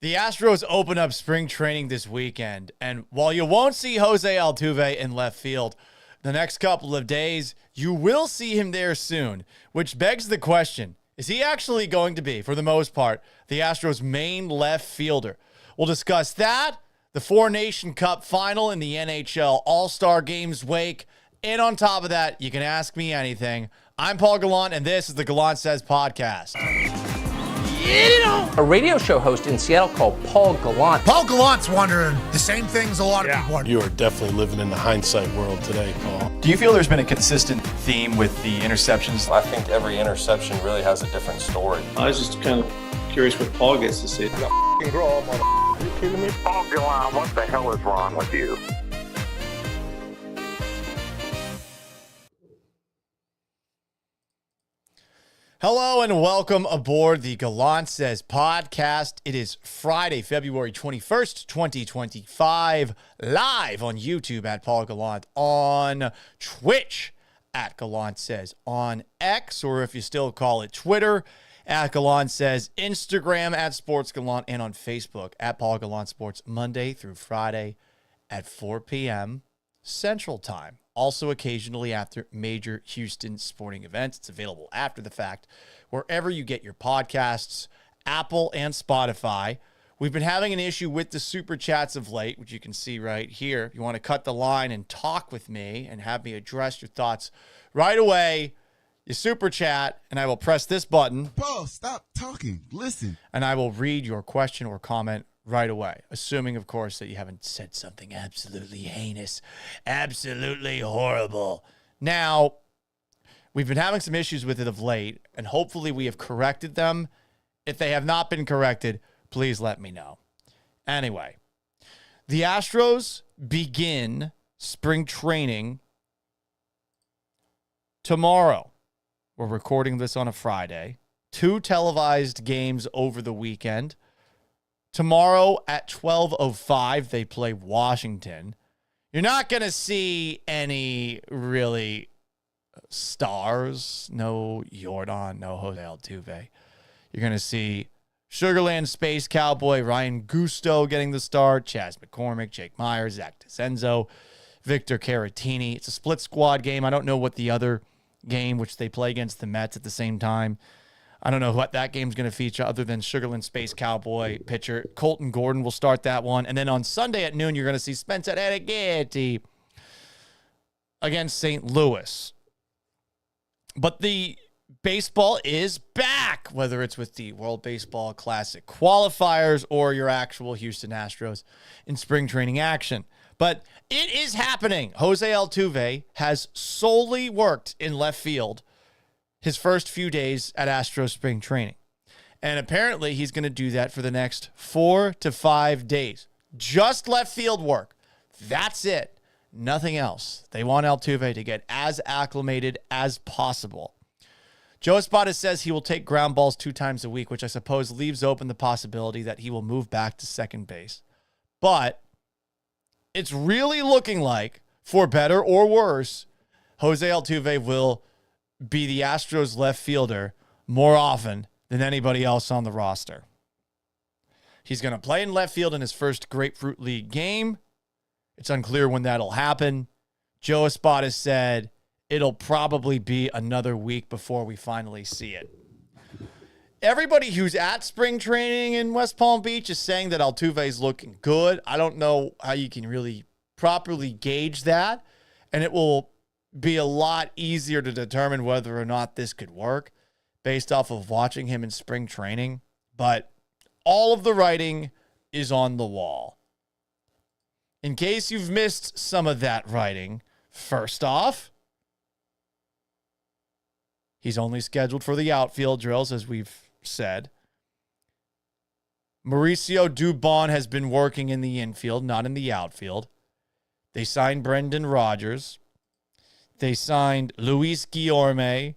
The Astros open up spring training this weekend, and while you won't see Jose Altuve in left field the next couple of days, you will see him there soon, which begs the question, is he actually going to be, for the most part, the Astros' main left fielder? We'll discuss that, the Four Nation Cup final in the NHL All-Star Games wake, and on top of that, you can ask me anything. I'm Paul Gallant, and this is the Gallant Says Podcast. A radio show host in Seattle called Paul Gallant. Paul Gallant's wondering the same things a lot of people wonder. You are definitely living in the hindsight world today, Paul. Do you feel there's been a consistent theme with the interceptions? I think every interception really has a different story. I was just kind of curious what Paul gets to say. Are you kidding me? Paul Gallant, what the hell is wrong with you? Hello and welcome aboard the Gallant Says Podcast. It is Friday, February 21st, 2025, live on YouTube at Paul Gallant, on Twitch at Gallant Says, on X, or if you still call it Twitter, at Gallant Says, Instagram at Sports Gallant, and on Facebook at Paul Gallant Sports, Monday through Friday at 4 p.m. Central Time. Also occasionally after major Houston sporting events. It's available after the fact wherever you get your podcasts, Apple and Spotify. We've been having an issue with the super chats of late, which you can see right here. If you want to cut the line and talk with me and have me address your thoughts right away, you super chat, and I will press this button. Paul, stop talking. Listen. And I will read your question or comment right away, assuming, of course, that you haven't said something absolutely heinous, absolutely horrible. Now, we've been having some issues with it of late, and hopefully we have corrected them. If they have not been corrected, please let me know. Anyway, the Astros begin spring training tomorrow. We're recording this on a Friday. 2 televised games over the weekend. Tomorrow at 12:05, they play Washington. You're not going to see any really stars. No Jordan, no Jose Altuve. You're going to see Sugarland Space Cowboy, Ryan Gusto getting the start, Chas McCormick, Jake Myers, Zach DeCenzo, Victor Caratini. It's a split squad game. I don't know what the other game, which they play against the Mets at the same time, I don't know what that game's going to feature other than Sugarland Space Cowboy pitcher. Colton Gordon will start that one. And then on Sunday at noon, you're going to see Spencer Arrighetti against St. Louis. But the baseball is back, whether it's with the World Baseball Classic qualifiers or your actual Houston Astros in spring training action. But it is happening. Jose Altuve has solely worked in left field his first few days at Astros spring training. And apparently he's going to do that for the next 4 to 5 days. Just left field work. That's it. Nothing else. They want Altuve to get as acclimated as possible. Joe Espada says he will take ground balls 2 times a week, which I suppose leaves open the possibility that he will move back to second base. But it's really looking like, for better or worse, Jose Altuve will be the Astros left fielder more often than anybody else on the roster. He's going to play in left field in his first Grapefruit League game. It's unclear when that'll happen. Joe Espada said it'll probably be another week before we finally see it. Everybody who's at spring training in West Palm Beach is saying that Altuve's looking good. I don't know how you can really properly gauge that, and it will be a lot easier to determine whether or not this could work based off of watching him in spring training. But all of the writing is on the wall. In case you've missed some of that writing, first off, he's only scheduled for the outfield drills, as we've said. Mauricio Dubon has been working in the infield, not in the outfield. They signed Brendan Rodgers. They signed Luis Guillorme.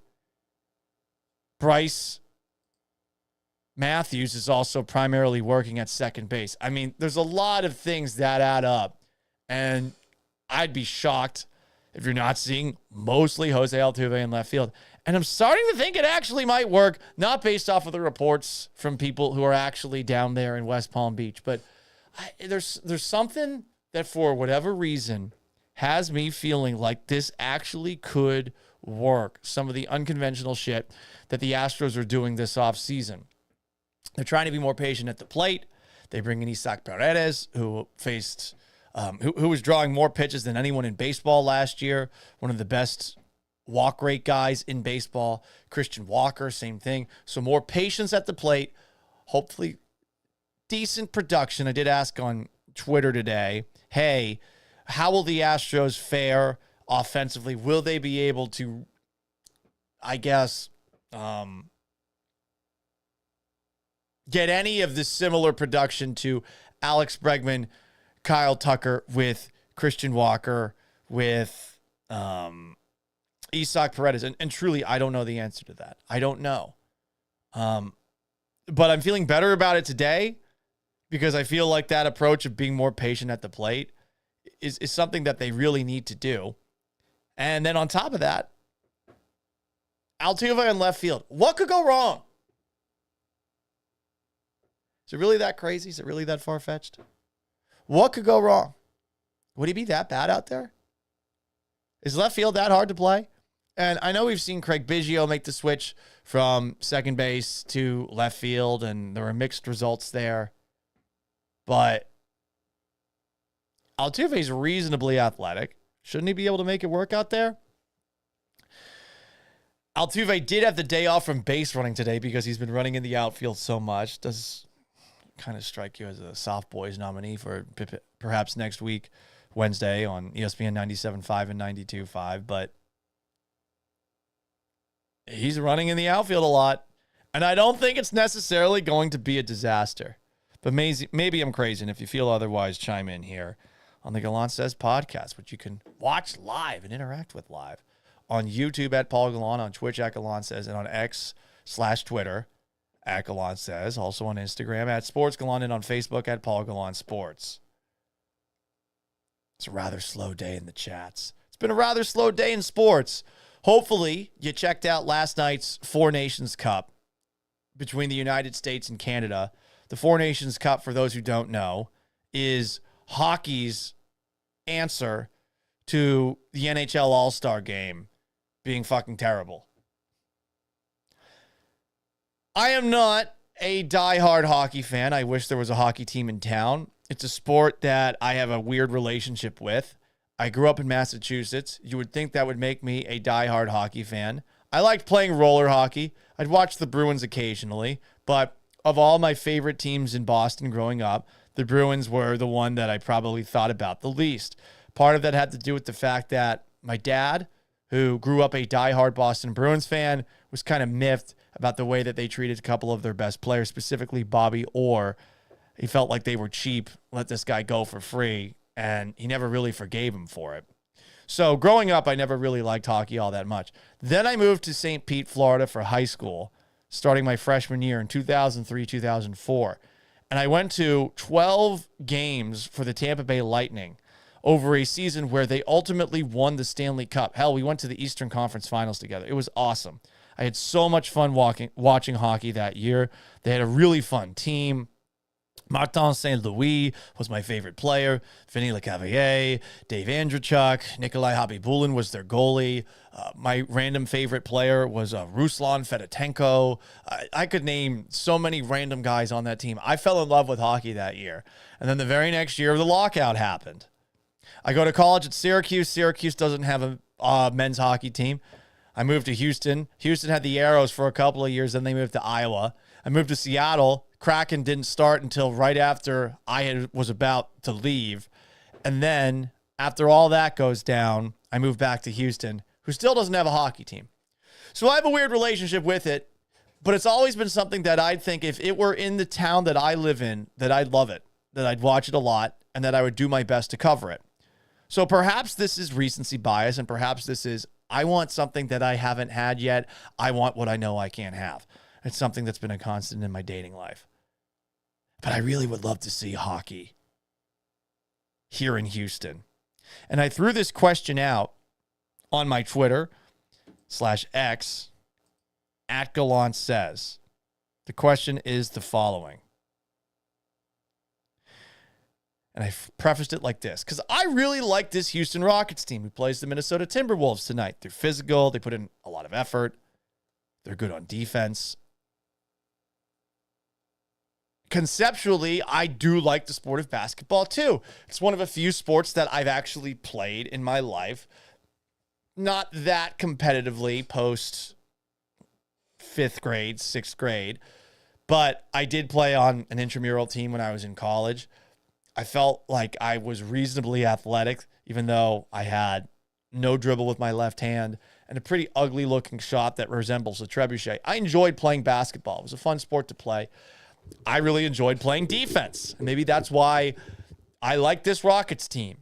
Bryce Matthews is also primarily working at second base. I mean, there's a lot of things that add up. And I'd be shocked if you're not seeing mostly Jose Altuve in left field. And I'm starting to think it actually might work, not based off of the reports from people who are actually down there in West Palm Beach, but there's something that for whatever reason has me feeling like this actually could work. Some of the unconventional shit that the Astros are doing this offseason. They're trying to be more patient at the plate. They bring in Isaac Paredes, who faced, who was drawing more pitches than anyone in baseball last year. One of the best walk rate guys in baseball. Christian Walker, same thing. So more patience at the plate. Hopefully decent production. I did ask on Twitter today, hey, how will the Astros fare offensively? Will they be able to, I guess, get any of the similar production to Alex Bregman, Kyle Tucker, with Christian Walker, with Isaac Paredes? And truly, I don't know the answer to that. I don't know. But I'm feeling better about it today because I feel like that approach of being more patient at the plate is something that they really need to do. And then on top of that, Altuve in left field. What could go wrong? Is it really that crazy? Is it really that far-fetched? What could go wrong? Would he be that bad out there? Is left field that hard to play? And I know we've seen Craig Biggio make the switch from second base to left field, and there were mixed results there. But Altuve is reasonably athletic. Shouldn't he be able to make it work out there? Altuve did have the day off from base running today because he's been running in the outfield so much. Does kind of strike you as a soft boys nominee for perhaps next week, Wednesday, on ESPN 97.5 and 92.5. But he's running in the outfield a lot. And I don't think it's necessarily going to be a disaster. But maybe I'm crazy. And if you feel otherwise, chime in here on the Gallant Says podcast, which you can watch live and interact with live on YouTube at Paul Gallant, on Twitch at Gallant Says, and on X/Twitter at Gallant Says. Also on Instagram at Sports Gallant, and on Facebook at Paul Gallant Sports. It's a rather slow day in the chats. It's been a rather slow day in sports. Hopefully, you checked out last night's Four Nations Cup between the United States and Canada. The Four Nations Cup, for those who don't know, is hockey's answer to the NHL All-Star Game being fucking terrible. I am not a diehard hockey fan. I wish there was a hockey team in town. It's a sport that I have a weird relationship with. I grew up in Massachusetts. You would think that would make me a diehard hockey fan. I liked playing roller hockey. I'd watch the Bruins occasionally, but of all my favorite teams in Boston growing up, the Bruins were the one that I probably thought about the least. Part of that had to do with the fact that my dad, who grew up a diehard Boston Bruins fan, was kind of miffed about the way that they treated a couple of their best players, specifically Bobby Orr. He felt like they were cheap, let this guy go for free, and he never really forgave him for it. So growing up, I never really liked hockey all that much. Then I moved to St. Pete, Florida for high school, starting my freshman year in 2003, 2004. And I went to 12 games for the Tampa Bay Lightning over a season where they ultimately won the Stanley Cup. Hell, we went to the Eastern Conference Finals together. It was awesome. I had so much fun watching hockey that year. They had a really fun team. Martin St. Louis was my favorite player. Vinny Lecavalier, Dave Andrechuk, Nikolai Habibulin was their goalie. My random favorite player was Ruslan Fedotenko. I could name so many random guys on that team. I fell in love with hockey that year. And then the very next year, the lockout happened. I go to college at Syracuse. Syracuse doesn't have a men's hockey team. I moved to Houston. Houston had the Arrows for a couple of years. Then they moved to Iowa. I moved to Seattle. Kraken didn't start until right after I was about to leave. And then after all that goes down, I moved back to Houston, who still doesn't have a hockey team. So I have a weird relationship with it, but it's always been something that I'd think if it were in the town that I live in, that I'd love it, that I'd watch it a lot, and that I would do my best to cover it. So perhaps this is recency bias, and perhaps this is, I want something that I haven't had yet. I want what I know I can't have. It's something that's been a constant in my dating life. But I really would love to see hockey here in Houston. And I threw this question out on my Twitter /X, At Gallant says, the question is the following. And I prefaced it like this, because I really like this Houston Rockets team who plays the Minnesota Timberwolves tonight. They're physical. They put in a lot of effort. They're good on defense. Conceptually, I do like the sport of basketball too. It's one of a few sports that I've actually played in my life. Not that competitively post 5th grade, 6th grade, but I did play on an intramural team when I was in college. I felt like I was reasonably athletic, even though I had no dribble with my left hand and a pretty ugly looking shot that resembles a trebuchet. I enjoyed playing basketball. It was a fun sport to play. I really enjoyed playing defense. And maybe that's why I like this Rockets team.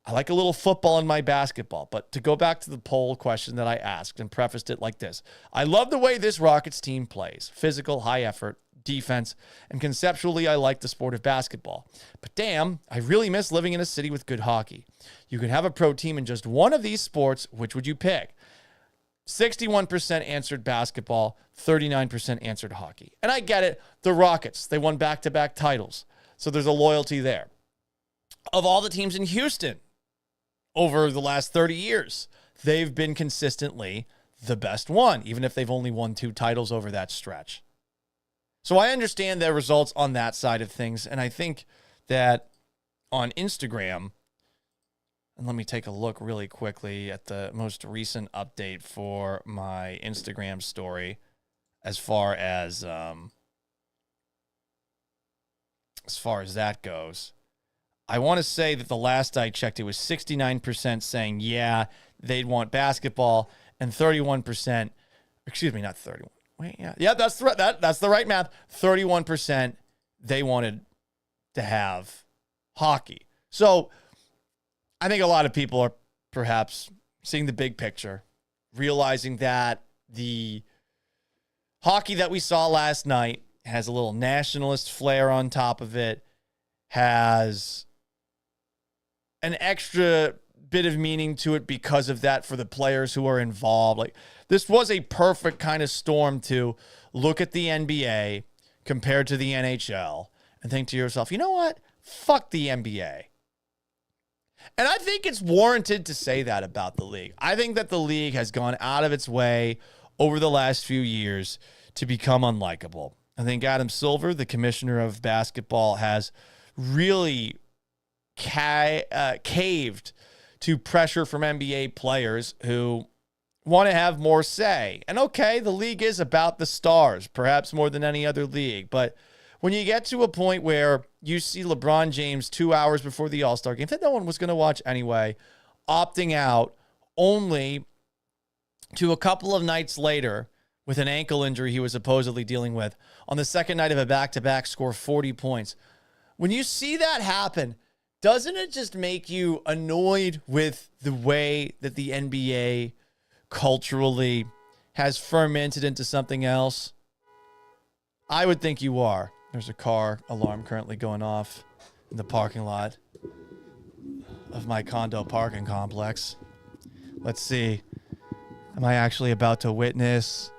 I like a little football in my basketball. But to go back to the poll question that I asked and prefaced it like this, I love the way this Rockets team plays. Physical, high effort, defense, and conceptually, I like the sport of basketball. But damn, I really miss living in a city with good hockey. You could have a pro team in just one of these sports. Which would you pick? 61% answered basketball, 39% answered hockey. And I get it. The Rockets, they won back-to-back titles. So there's a loyalty there. Of all the teams in Houston over the last 30 years, they've been consistently the best one, even if they've only won 2 titles over that stretch. So I understand their results on that side of things. And I think that on Instagram, and let me take a look really quickly at the most recent update for my Instagram story as far as that goes. I want to say that the last I checked, it was 69% saying, yeah, they'd want basketball, and 31%, excuse me, not 31. Wait, yeah, that's the right math. 31% they wanted to have hockey. So I think a lot of people are perhaps seeing the big picture, realizing that the hockey that we saw last night has a little nationalist flair on top of it, has an extra bit of meaning to it because of that for the players who are involved. Like, this was a perfect kind of storm to look at the NBA compared to the NHL and think to yourself, you know what? Fuck the NBA. And I think it's warranted to say that about the league. I think that the league has gone out of its way over the last few years to become unlikable. I think Adam Silver, the commissioner of basketball, has really caved to pressure from NBA players who want to have more say. And okay, the league is about the stars, perhaps more than any other league. But when you get to a point where you see LeBron James 2 hours before the All-Star game that no one was going to watch anyway, opting out only to a couple of nights later with an ankle injury he was supposedly dealing with on the second night of a back-to-back score 40 points. When you see that happen, doesn't it just make you annoyed with the way that the NBA culturally has fermented into something else? I would think you are. There's a car alarm currently going off in the parking lot of my condo parking complex. Let's see. Am I actually about to witness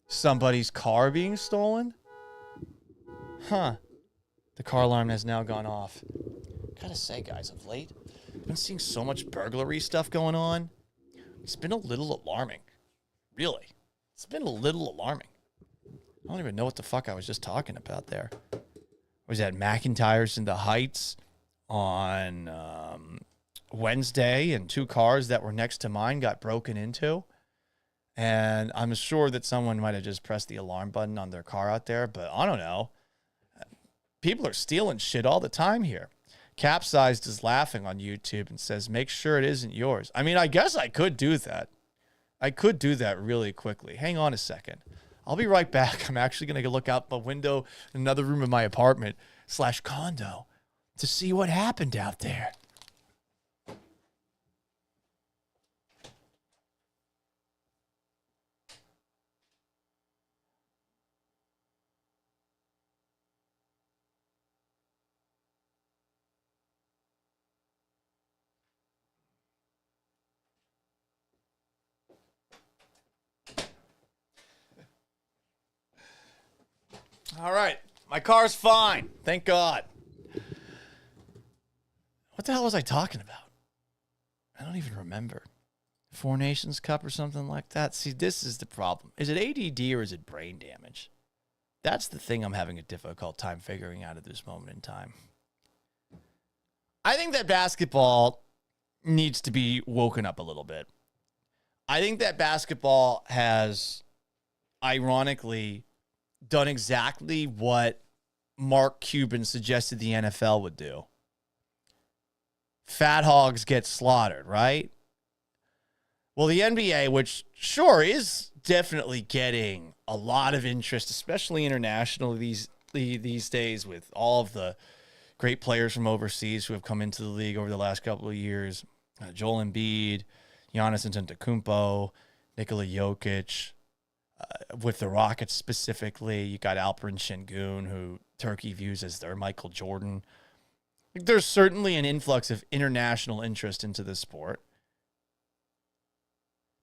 somebody's car being stolen? Huh. The car alarm has now gone off. Gotta say, guys, of late, I've been seeing so much burglary stuff going on. It's been a little alarming. Really. It's been a little alarming. I don't even know what the fuck I was just talking about there. Was that McIntyre's in the Heights on Wednesday, and 2 cars that were next to mine got broken into? And I'm sure that someone might have just pressed the alarm button on their car out there, but I don't know. People are stealing shit all the time here. Capsized is laughing on YouTube and says, make sure it isn't yours. I mean, I guess I could do that. I could do that really quickly. Hang on a second. I'll be right back. I'm actually going to look out the window in another room of my apartment / condo to see what happened out there. All right. My car's fine. Thank God. What the hell was I talking about? I don't even remember. Four Nations Cup or something like that. See, this is the problem. Is it ADD or is it brain damage? That's the thing I'm having a difficult time figuring out at this moment in time. I think that basketball needs to be woken up a little bit. I think that basketball has, ironically, done exactly what Mark Cuban suggested the NFL would do. Fat hogs get slaughtered, right? Well, the NBA, which sure is definitely getting a lot of interest, especially internationally these days, with all of the great players from overseas who have come into the league over the last couple of years. Joel Embiid, Giannis Antetokounmpo, Nikola Jokic. With the Rockets specifically, you got Alperen Şengün, who Turkey views as their Michael Jordan. There's certainly an influx of international interest into the sport.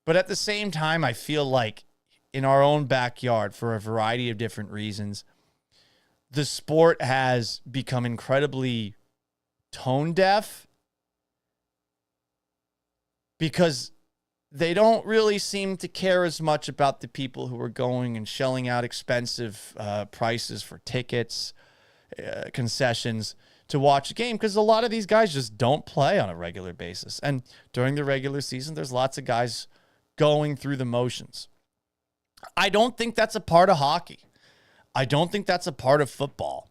But at the same time, I feel like in our own backyard, for a variety of different reasons, the sport has become incredibly tone deaf because they don't really seem to care as much about the people who are going and shelling out expensive prices for tickets, concessions to watch a game, because a lot of these guys just don't play on a regular basis. And during the regular season, there's lots of guys going through the motions. I don't think that's a part of hockey. I don't think that's a part of football.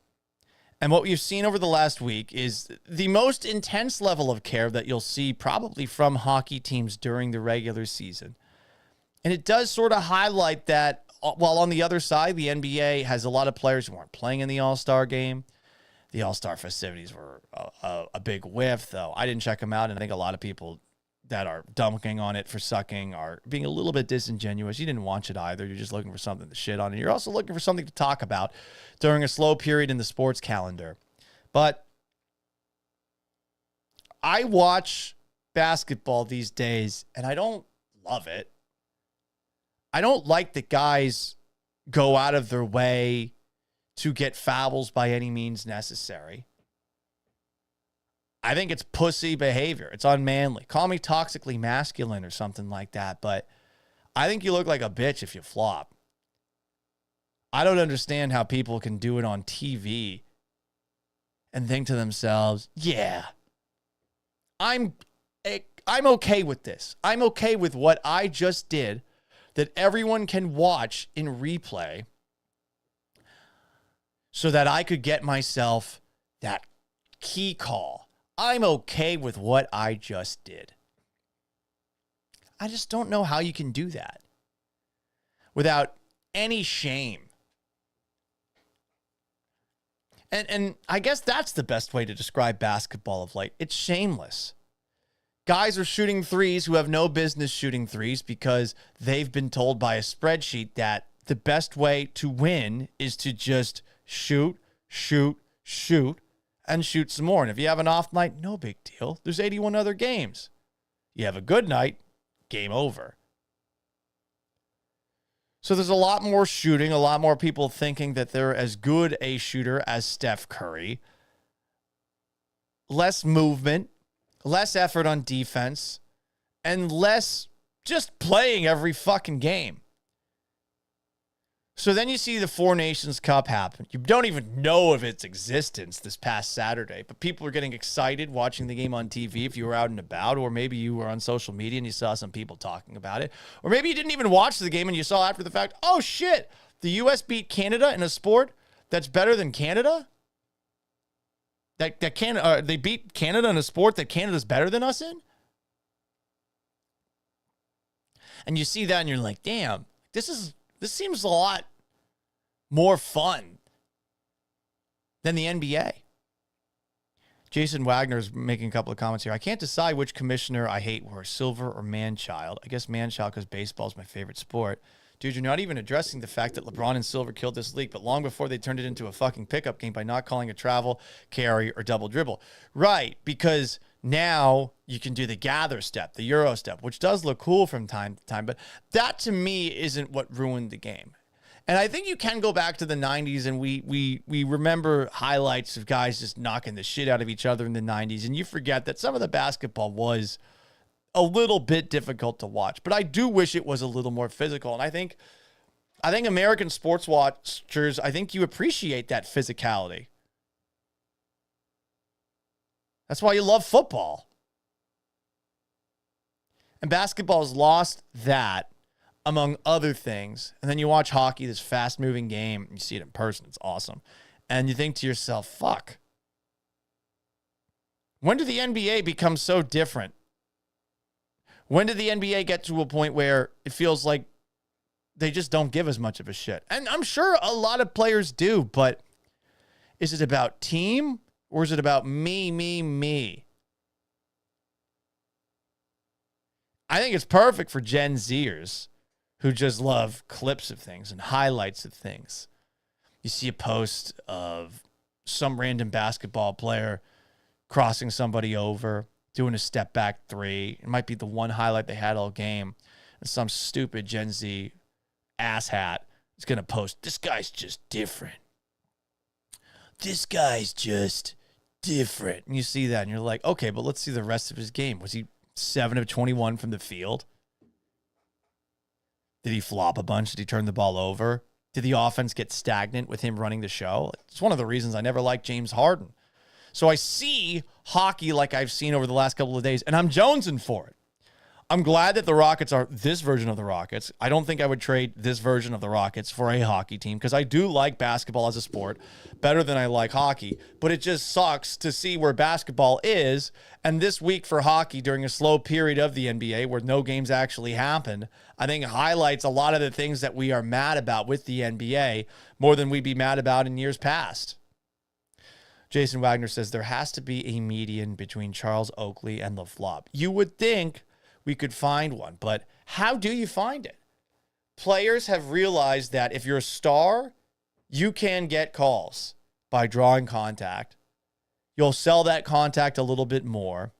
And what we've seen over the last week is the most intense level of care that you'll see probably from hockey teams during the regular season. And it does sort of highlight that, while on the other side, the NBA has a lot of players who aren't playing in the All-Star game. The All-Star festivities were a big whiff, though. I didn't check them out, and I think a lot of people that are dunking on it for sucking are being a little bit disingenuous. You didn't watch it either. You're just looking for something to shit on. And you're also looking for something to talk about during a slow period in the sports calendar. But I watch basketball these days, and I don't love it. I don't like that guys go out of their way to get fouls by any means necessary. I think it's pussy behavior. It's unmanly. Call me toxically masculine or something like that, but I think you look like a bitch if you flop. I don't understand how people can do it on TV and think to themselves, yeah, I'm okay with this. I'm okay with what I just did that everyone can watch in replay so that I could get myself that key call. I'm okay with what I just did. I just don't know how you can do that without any shame. And I guess that's the best way to describe basketball of late. It's shameless. Guys are shooting threes who have no business shooting threes because they've been told by a spreadsheet that the best way to win is to just shoot, and shoot some more. And if you have an off night, no big deal. There's 81 other games. You have a good night, game over. So there's a lot more shooting, a lot more people thinking that they're as good a shooter as Steph Curry. Less movement, less effort on defense, and less just playing every fucking game. So then you see the Four Nations Cup happen. You don't even know of its existence this past Saturday, but people are getting excited watching the game on TV if you were out and about, or maybe you were on social media and you saw some people talking about it, or maybe you didn't even watch the game and you saw after the fact, oh shit, the U.S. beat Canada in a sport that's better than Canada? They beat Canada in a sport that Canada's better than us in? And you see that and you're like, damn, this seems a lot more fun than the NBA. Jason Wagner's making a couple of comments here. I can't decide which commissioner I hate worse, Silver or Manchild. I guess Manchild because baseball is my favorite sport. Dude, you're not even addressing the fact that LeBron and Silver killed this league, but long before they turned it into a fucking pickup game by not calling a travel, carry, or double dribble. Right, because now you can do the gather step, the Euro step, which does look cool from time to time, but that to me isn't what ruined the game. And I think you can go back to the 90s, and we remember highlights of guys just knocking the shit out of each other in the 90s, and you forget that some of the basketball was a little bit difficult to watch. But I do wish it was a little more physical, and I think American sports watchers, I think you appreciate that physicality. That's why you love football. And basketball has lost that, among other things. And then you watch hockey, this fast-moving game. You see it in person. It's awesome. And you think to yourself, fuck. When did the NBA become so different? When did the NBA get to a point where it feels like they just don't give as much of a shit? And I'm sure a lot of players do, but is it about team or is it about me? I think it's perfect for Gen Zers who just love clips of things and highlights of things. You see a post of some random basketball player crossing somebody over, doing a step back three. It might be the one highlight they had all game. And some stupid Gen Z asshat is going to post, this guy's just different. This guy's just different. And you see that and you're like, okay, but let's see the rest of his game. Was he 7 of 21 from the field? Did he flop a bunch? Did he turn the ball over? Did the offense get stagnant with him running the show? It's one of the reasons I never liked James Harden. So I see hockey like I've seen over the last couple of days, and I'm jonesing for it. I'm glad that the Rockets are this version of the Rockets. I don't think I would trade this version of the Rockets for a hockey team because I do like basketball as a sport better than I like hockey. But it just sucks to see where basketball is. And this week for hockey, during a slow period of the NBA where no games actually happened, I think highlights a lot of the things that we are mad about with the NBA more than we'd be mad about in years past. Jason Wagner says there has to be a median between Charles Oakley and LaFleur. You would think we could find one, but how do you find it? Players have realized that if you're a star, you can get calls by drawing contact. You'll sell that contact a little bit more.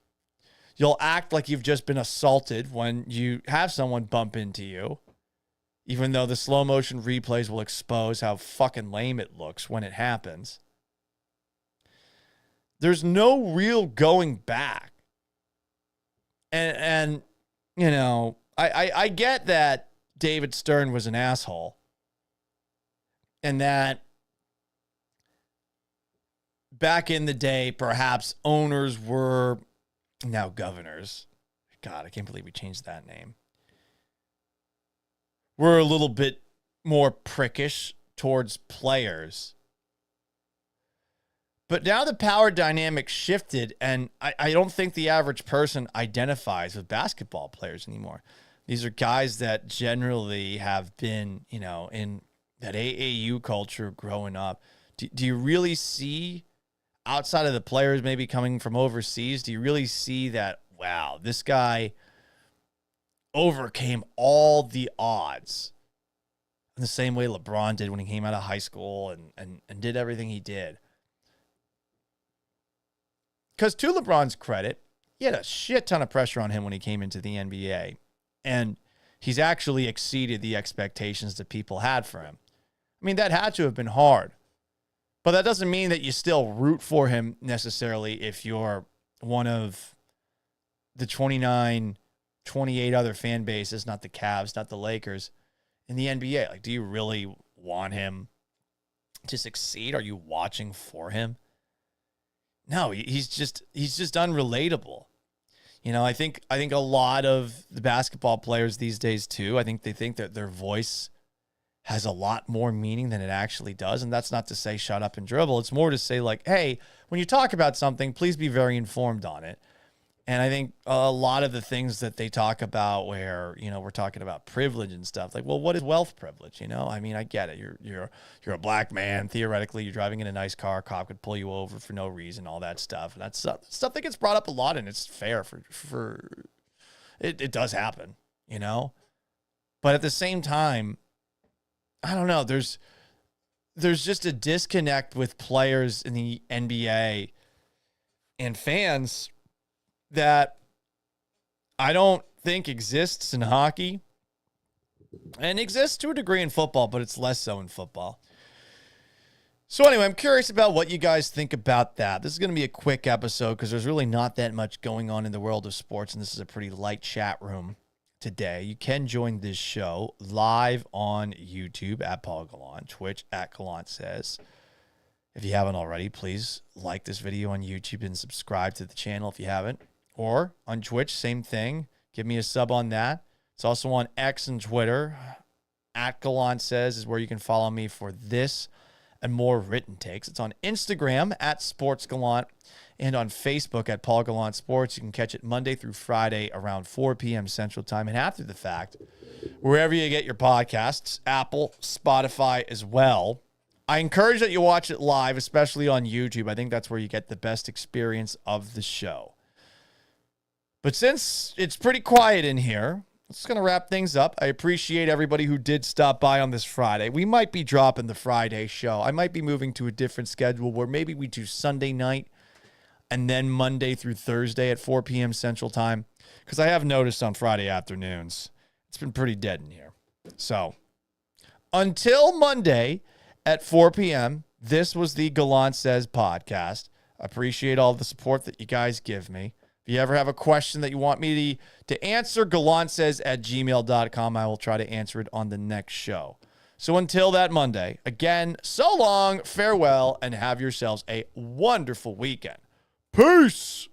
You'll act like you've just been assaulted when you have someone bump into you, even though the slow motion replays will expose how fucking lame it looks when it happens. There's no real going back. And you know, I get that David Stern was an asshole and that back in the day, perhaps owners were now governors. God, I can't believe we changed that name. We're a little bit more prickish towards players. But now the power dynamic shifted, and I don't think the average person identifies with basketball players anymore. These are guys that generally have been, you know, in that AAU culture growing up. Do you really see, outside of the players maybe coming from overseas, do you really see that, wow, this guy overcame all the odds in the same way LeBron did when he came out of high school and did everything he did? Because to LeBron's credit, he had a shit ton of pressure on him when he came into the NBA. And he's actually exceeded the expectations that people had for him. I mean, that had to have been hard. But that doesn't mean that you still root for him necessarily if you're one of the 29, 28 other fan bases, not the Cavs, not the Lakers, in the NBA. Like, do you really want him to succeed? Are you watching for him? No, he's just unrelatable. You know, I think a lot of the basketball players these days too, I think they think that their voice has a lot more meaning than it actually does. And that's not to say shut up and dribble. It's more to say like, hey, when you talk about something, please be very informed on it. And I think a lot of the things that they talk about where, you know, we're talking about privilege and stuff, like, well, what is wealth privilege? You know, I mean, I get it. You're a black man. Theoretically, you're driving in a nice car. A cop could pull you over for no reason, all that stuff. And that's stuff that gets brought up a lot, and it's fair for it does happen, you know? But at the same time, I don't know. There's just a disconnect with players in the NBA and fans that I don't think exists in hockey. And exists to a degree in football, but it's less so in football. So anyway, I'm curious about what you guys think about that. This is going to be a quick episode because there's really not that much going on in the world of sports, and this is a pretty light chat room today. You can join this show live on YouTube at Paul Gallant, Twitch at Gallant Says. If you haven't already, please like this video on YouTube and subscribe to the channel if you haven't. Or on Twitch, same thing. Give me a sub on that. It's also on X and Twitter. At Gallant Says is where you can follow me for this and more written takes. It's on Instagram at Sports Gallant and on Facebook at Paul Gallant Sports. You can catch it Monday through Friday around 4 p.m. Central Time. And after the fact, wherever you get your podcasts, Apple, Spotify as well. I encourage that you watch it live, especially on YouTube. I think that's where you get the best experience of the show. But since it's pretty quiet in here, it's going to wrap things up. I appreciate everybody who did stop by on this Friday. We might be dropping the Friday show. I might be moving to a different schedule where maybe we do Sunday night and then Monday through Thursday at 4 p.m. Central Time. Because I have noticed on Friday afternoons, it's been pretty dead in here. So until Monday at 4 p.m., this was the Gallant Says podcast. I appreciate all the support that you guys give me. If you ever have a question that you want me to answer, gallantsays@gmail.com. I will try to answer it on the next show. So until that Monday, again, so long, farewell, and have yourselves a wonderful weekend. Peace!